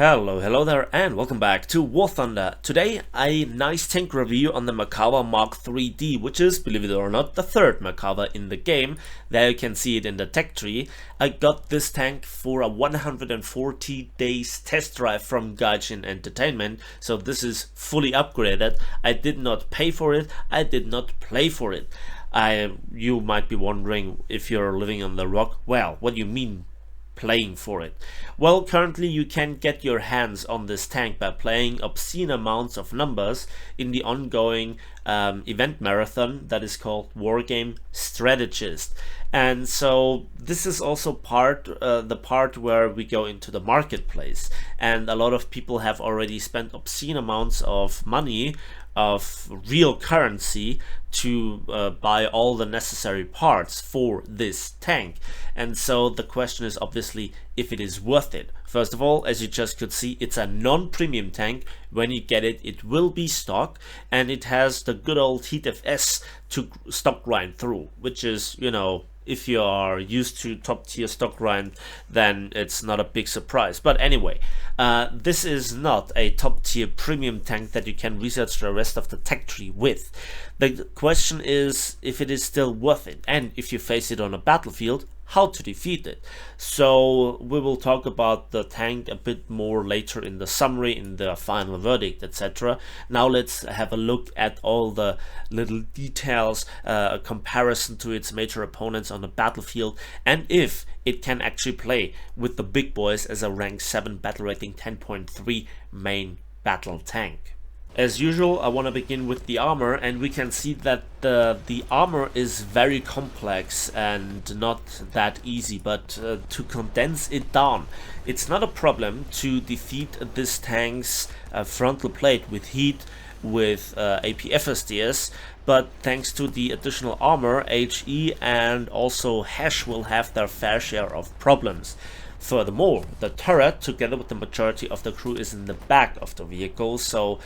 Hello there, and welcome back to War Thunder. Today, a nice tank review on the Merkava Mk3D, which is, believe it or not, the third Merkava in the game. There you can see it in the tech tree. I got this tank for a 140 days test drive from Gaijin Entertainment, so this is fully upgraded. I did not pay for it, I did not play for it. You might be wondering if you're living on the rock. Well, what do you mean playing for it? Well, currently you can get your hands on this tank by playing obscene amounts of numbers in the ongoing event marathon that is called Wargame Strategist. And so this is also the part where we go into the marketplace, and a lot of people have already spent obscene amounts of money, of real currency, to buy all the necessary parts for this tank. And so the question is obviously if it is worth it. First of all, as you just could see, it's a non-premium tank. When you get it, it will be stock, and it has the good old HeatFS to stock grind through, which is, you know, if you are used to top tier stock grind, then it's not a big surprise. But anyway, this is not a top tier premium tank that you can research the rest of the tech tree with. The question is if it is still worth it, and if you face it on a battlefield, how to defeat it. So we will talk about the tank a bit more later in the summary, in the final verdict, etc. Now let's have a look at all the little details, a comparison to its major opponents on the battlefield, and if it can actually play with the big boys as a rank 7 battle rating 10.3 main battle tank. As usual, I want to begin with the armor, and we can see that the armor is very complex and not that easy, but to condense it down, it's not a problem to defeat this tank's frontal plate with heat, with APFSDS, but thanks to the additional armor, HE and also Hash will have their fair share of problems. Furthermore, the turret, together with the majority of the crew, is in the back of the vehicle, so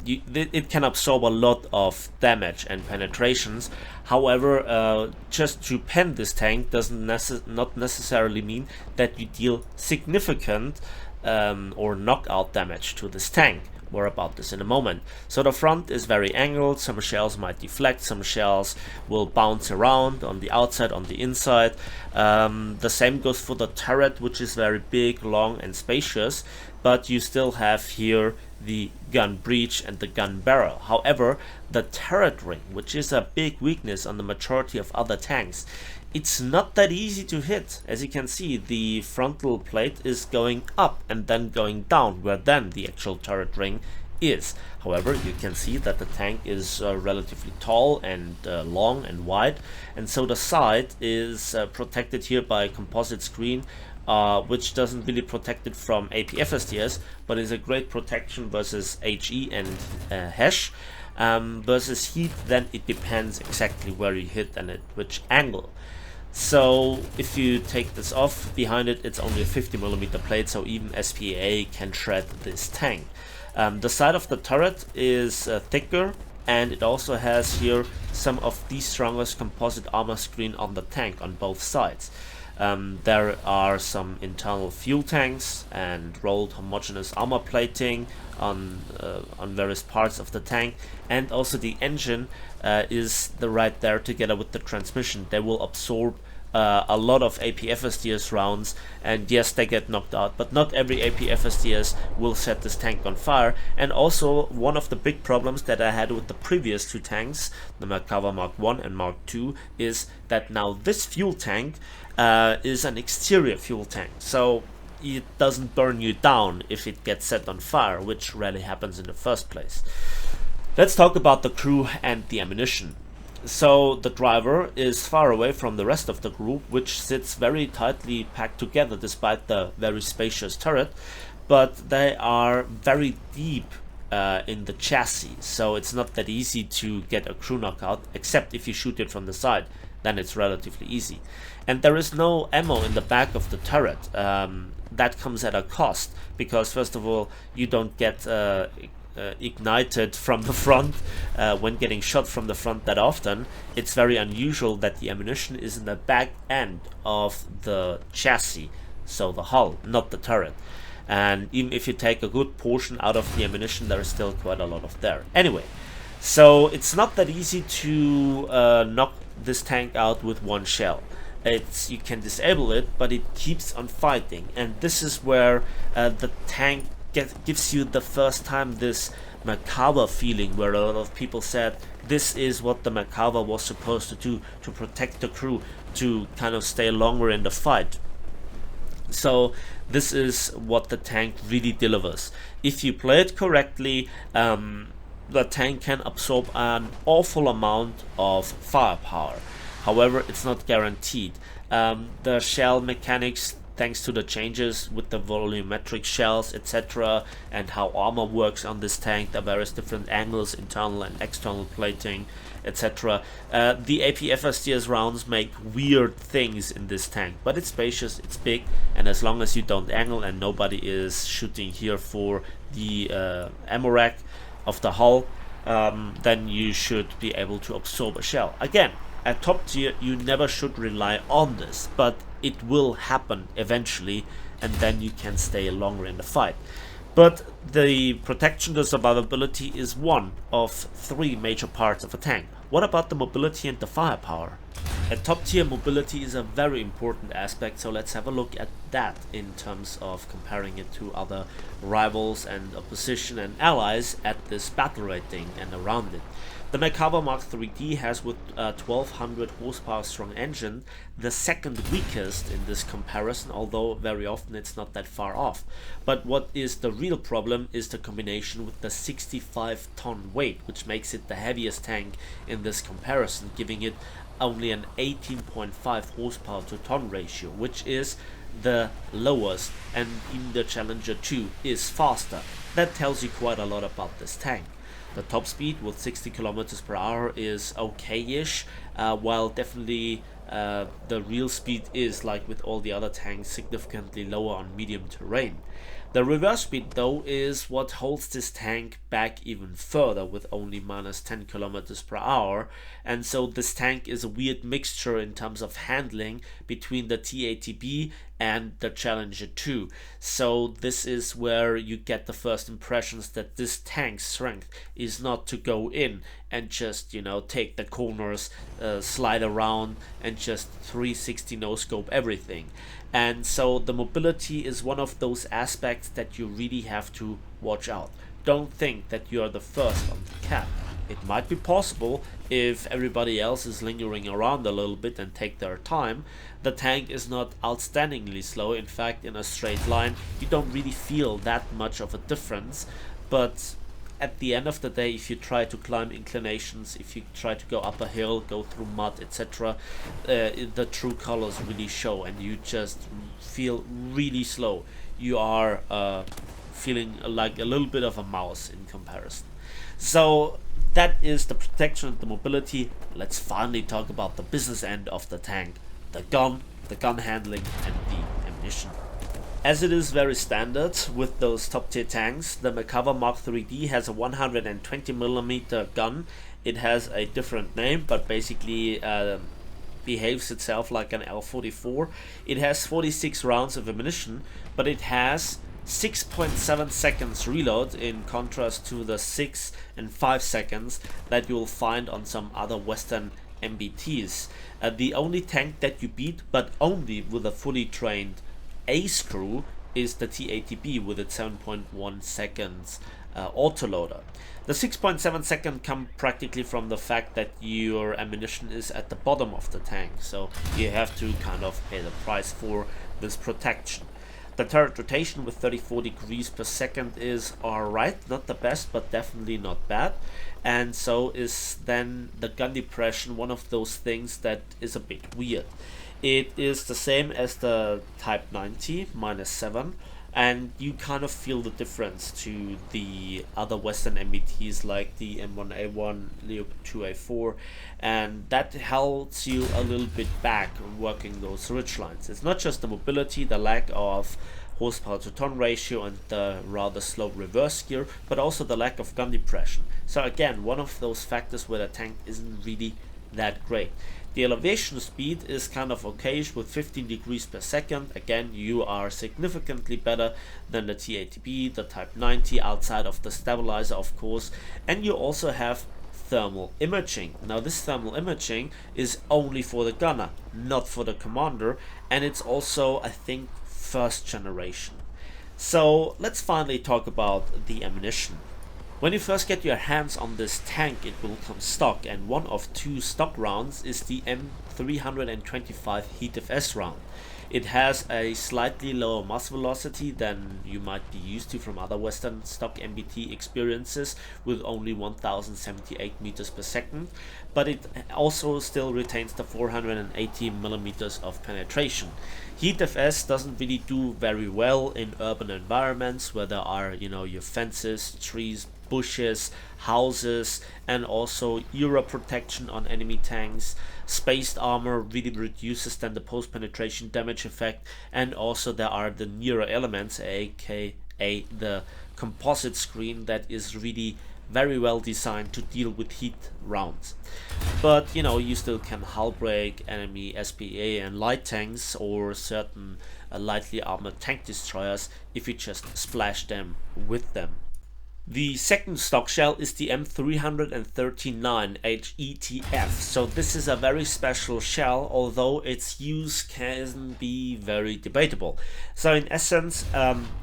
it can absorb a lot of damage and penetrations. However, just to pen this tank doesn't not necessarily mean that you deal significant or knockout damage to this tank. More about this in a moment. So the front is very angled, some shells might deflect, some shells will bounce around on the outside, on the inside. The same goes for the turret, which is very big, long and spacious, but you still have here the gun breech and the gun barrel. However, the turret ring, which is a big weakness on the majority of other tanks, it's not that easy to hit. As you can see, the frontal plate is going up and then going down, where then the actual turret ring is. However, you can see that the tank is relatively tall and long and wide, and so the side is protected here by a composite screen, which doesn't really protect it from APFSDS, but is a great protection versus HE and Hash. Versus heat, then it depends exactly where you hit and at which angle. So if you take this off, behind it, it's only a 50mm plate, so even SPA can shred this tank. The side of the turret is thicker, and it also has here some of the strongest composite armor screen on the tank on both sides. There are some internal fuel tanks and rolled homogeneous armor plating on various parts of the tank, and also the engine is right there together with the transmission. They will absorb a lot of APFSDS rounds, and yes, they get knocked out, but not every APFSDS will set this tank on fire. And also, one of the big problems that I had with the previous two tanks, the Merkava Mk.1 and Mk.2, is that now this fuel tank is an exterior fuel tank, so it doesn't burn you down if it gets set on fire, which rarely happens in the first place. Let's talk about the crew and the ammunition. So the driver is far away from the rest of the group, which sits very tightly packed together despite the very spacious turret, but they are very deep in the chassis, so it's not that easy to get a crew knockout, except if you shoot it from the side, then it's relatively easy. And there is no ammo in the back of the turret. That comes at a cost, because first of all, you don't get ignited from the front when getting shot from the front that often. It's very unusual that the ammunition is in the back end of the chassis, so the hull, not the turret. and even if you take a good portion out of the ammunition, there is still quite a lot of there. Anyway, so it's not that easy to knock this tank out with one shell. You can disable it, but it keeps on fighting, and this is where the tank gives you the first time this Merkava feeling, where a lot of people said this is what the Merkava was supposed to do, to protect the crew, to kind of stay longer in the fight. So this is what the tank really delivers. If you play it correctly, the tank can absorb an awful amount of firepower. However, it's not guaranteed. The shell mechanics, thanks to the changes with the volumetric shells, etc., and how armor works on this tank, the various different angles, internal and external plating, etc. The APFSDS rounds make weird things in this tank, but it's spacious, it's big, and as long as you don't angle and nobody is shooting here for the ammo rack of the hull, then you should be able to absorb a shell. Again, at top tier, you never should rely on this, but it will happen eventually, and then you can stay longer in the fight. But the protection to survivability is one of three major parts of a tank. What about the mobility and the firepower? At top tier, mobility is a very important aspect, so let's have a look at that in terms of comparing it to other rivals and opposition and allies at this battle rating and around it. The Merkava Mk.3D has, with a 1200 horsepower strong engine, the second weakest in this comparison, although very often it's not that far off. But what is the real problem is the combination with the 65-ton weight, which makes it the heaviest tank in this comparison, giving it only an 18.5 horsepower to ton ratio, which is the lowest, and even the Challenger 2 is faster. That tells you quite a lot about this tank. The top speed with 60 km per hour is okay-ish, while definitely the real speed is, like with all the other tanks, significantly lower on medium terrain. The reverse speed though is what holds this tank back even further, with only minus 10 km per hour, and so this tank is a weird mixture in terms of handling between the TATB and the Challenger 2. So this is where you get the first impressions that this tank's strength is not to go in and just, you know, take the corners, slide around and just 360 no scope everything. And so the mobility is one of those aspects that you really have to watch out. Don't think that you are the first on the cap. It might be possible if everybody else is lingering around a little bit and take their time. The tank is not outstandingly slow. In fact, in a straight line, you don't really feel that much of a difference. But at the end of the day, if you try to climb inclinations, if you try to go up a hill, go through mud, etc., the true colors really show, and you just feel really slow. You are feeling like a little bit of a mouse in comparison. So that is the protection and the mobility. Let's finally talk about the business end of the tank: the gun handling, and the ammunition. As it is very standard with those top tier tanks, the Merkava Mk3D has a 120mm gun. It has a different name, but basically behaves itself like an L44. It has 46 rounds of ammunition, but it has 6.7 seconds reload, in contrast to the 6 and 5 seconds that you will find on some other Western MBTs. The only tank that you beat, but only with a fully trained ace crew, is the TATB with its 7.1 seconds autoloader. The 6.7 seconds come practically from the fact that your ammunition is at the bottom of the tank, so you have to kind of pay the price for this protection. The turret rotation with 34 degrees per second is alright, not the best, but definitely not bad. And so is then the gun depression, one of those things that is a bit weird. It is the same as the Type 90, -7, and you kind of feel the difference to the other Western MBTs like the M1A1, Leopard 2A4, and that helps you a little bit back working those ridge lines. It's not just the mobility, the lack of horsepower to ton ratio, and the rather slow reverse gear, but also the lack of gun depression. So again, one of those factors where the tank isn't really that great. The elevation speed is kind of okayish with 15 degrees per second. Again, you are significantly better than the T80B, the Type 90, outside of the stabilizer of course, and you also have thermal imaging. Now this thermal imaging is only for the gunner, not for the commander, and it's also, I think, first generation. So let's finally talk about the ammunition. When you first get your hands on this tank, it will come stock, and one of two stock rounds is the M325 HeatFS round. It has a slightly lower muzzle velocity than you might be used to from other Western stock MBT experiences, with only 1078 meters per second, but it also still retains the 480 millimeters of penetration. HeatFS doesn't really do very well in urban environments where there are, your fences, trees, bushes, houses, and also Euro protection on enemy tanks. Spaced armor really reduces then the post-penetration damage effect, and also there are the Neuro elements, aka the composite screen, that is really very well designed to deal with heat rounds. But you still can hull break enemy SPA and light tanks or certain lightly armored tank destroyers if you just splash them with them. The second stock shell is the M339 HETF. So this is a very special shell, although its use can be very debatable. So in essence,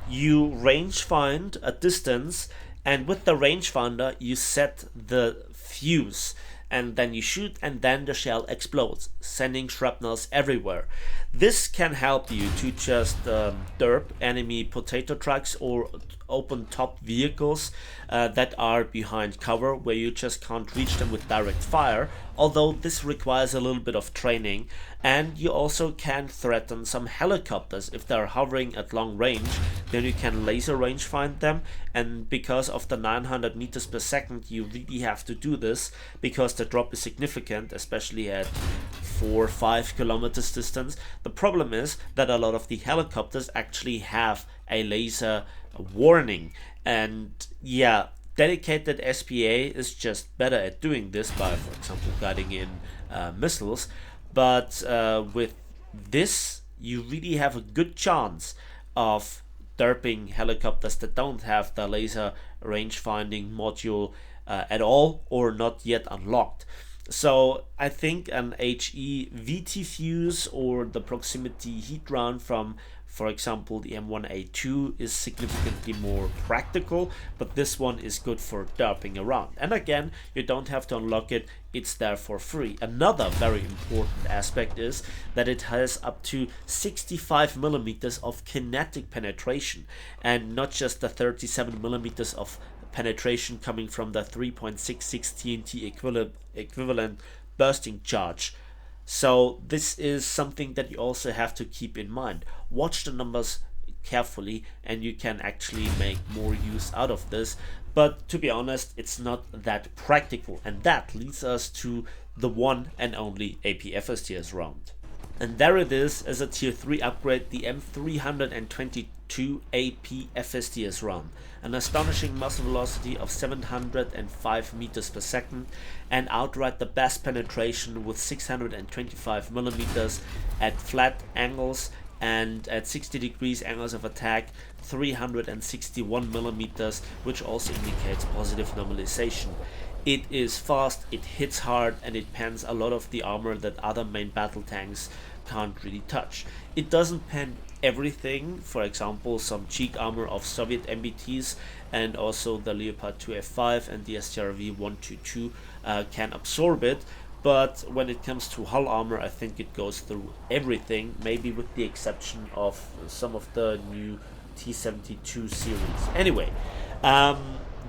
you range find a distance, and with the rangefinder you set the fuse, and then you shoot, and then the shell explodes, sending shrapnels everywhere. This can help you to just derp enemy potato trucks or open top vehicles that are behind cover where you just can't reach them with direct fire, although this requires a little bit of training. And you also can threaten some helicopters if they're hovering at long range. Then you can laser range find them, and because of the 900 meters per second you really have to do this because the drop is significant, especially at 4 or 5 kilometers distance. The problem is that a lot of the helicopters actually have a laser warning, and yeah, dedicated SPA is just better at doing this by, for example, guiding in missiles. But with this you really have a good chance of derping helicopters that don't have the laser range finding module at all, or not yet unlocked. So I think an HE VT fuse or the proximity heat round from, for example, the M1A2 is significantly more practical, but this one is good for derping around. And again, you don't have to unlock it, it's there for free. Another very important aspect is that it has up to 65 millimeters of kinetic penetration, and not just the 37 millimeters of penetration coming from the 3.66 TNT equivalent bursting charge. So this is something that you also have to keep in mind. Watch the numbers carefully and you can actually make more use out of this, but to be honest, it's not that practical, and that leads us to the one and only APFSDS round. And there it is, as a tier 3 upgrade, the M322 APFSDS round. An astonishing muzzle velocity of 705 meters per second, and outright the best penetration with 625 millimeters at flat angles, and at 60 degrees angles of attack 361 millimeters, which also indicates positive normalization. It is fast, it hits hard, and it pens a lot of the armor that other main battle tanks can't really touch. It doesn't pen everything, for example some cheek armor of Soviet MBTs, and also the Leopard 2F5 and the STRV 122 can absorb it, but when it comes to hull armor I think it goes through everything, maybe with the exception of some of the new T72 series. Anyway,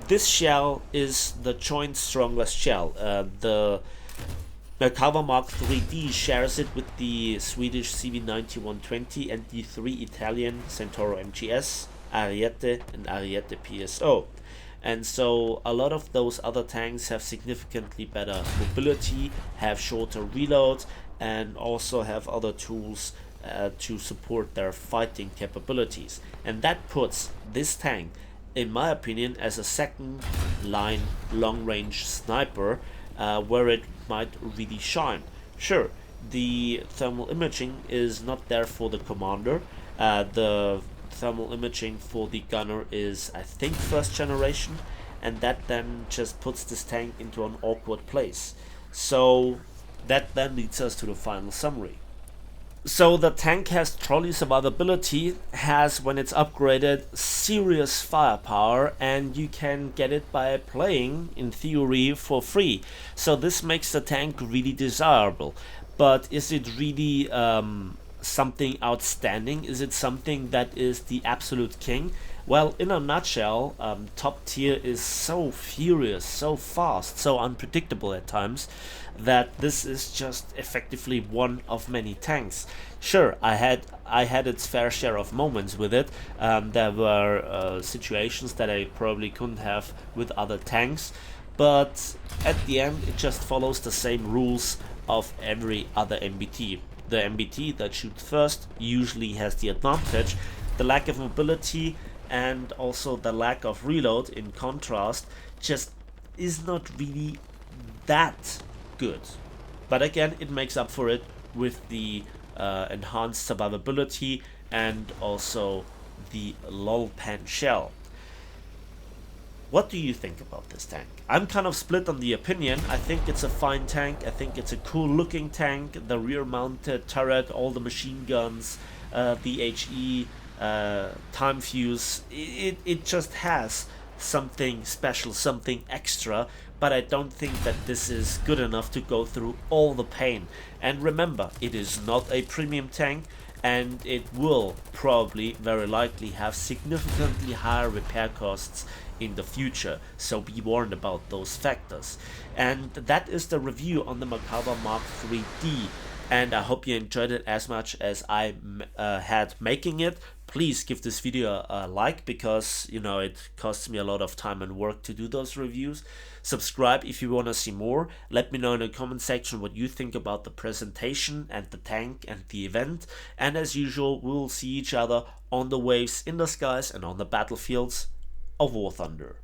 this shell is the joint strongest shell. The Merkava Mk.3D shares it with the Swedish CV90-120 and the 3 Italian Centauro MGS, Ariete and Ariete PSO. And so a lot of those other tanks have significantly better mobility, have shorter reloads, and also have other tools to support their fighting capabilities. And that puts this tank, in my opinion, as a second line long range sniper, where it might really shine. Sure, the thermal imaging is not there for the commander. The thermal imaging for the gunner is, I think, first generation, and that then just puts this tank into an awkward place. So that then leads us to the final summary. So the tank has trolley survivability, has, when it's upgraded, serious firepower, and you can get it by playing, in theory, for free. So this makes the tank really desirable. But is it really something outstanding? Is it something that is the absolute king? Well, in a nutshell, top tier is so furious, so fast, so unpredictable at times that this is just effectively one of many tanks. Sure, I had its fair share of moments with it. There were situations that I probably couldn't have with other tanks, but at the end it just follows the same rules of every other MBT. The MBT that shoots first usually has the advantage. The lack of mobility and also the lack of reload, in contrast, just is not really that good. But again, it makes up for it with the enhanced survivability and also the lol pen shell. What do you think about this tank? I'm kind of split on the opinion. I think it's a fine tank. I think it's a cool looking tank. The rear mounted turret, all the machine guns, the HE, time fuse. It just has something special, something extra, but I don't think that this is good enough to go through all the pain. And remember, it is not a premium tank, and it will probably, very likely, have significantly higher repair costs in the future, so be warned about those factors. And that is the review on the Merkava Mk3D, and I hope you enjoyed it as much as I had making it. Please give this video a like, because you know it costs me a lot of time and work to do those reviews. Subscribe if you want to see more. Let me know in the comment section what you think about the presentation and the tank and the event. And as usual, we'll see each other on the waves, in the skies, and on the battlefields of War Thunder.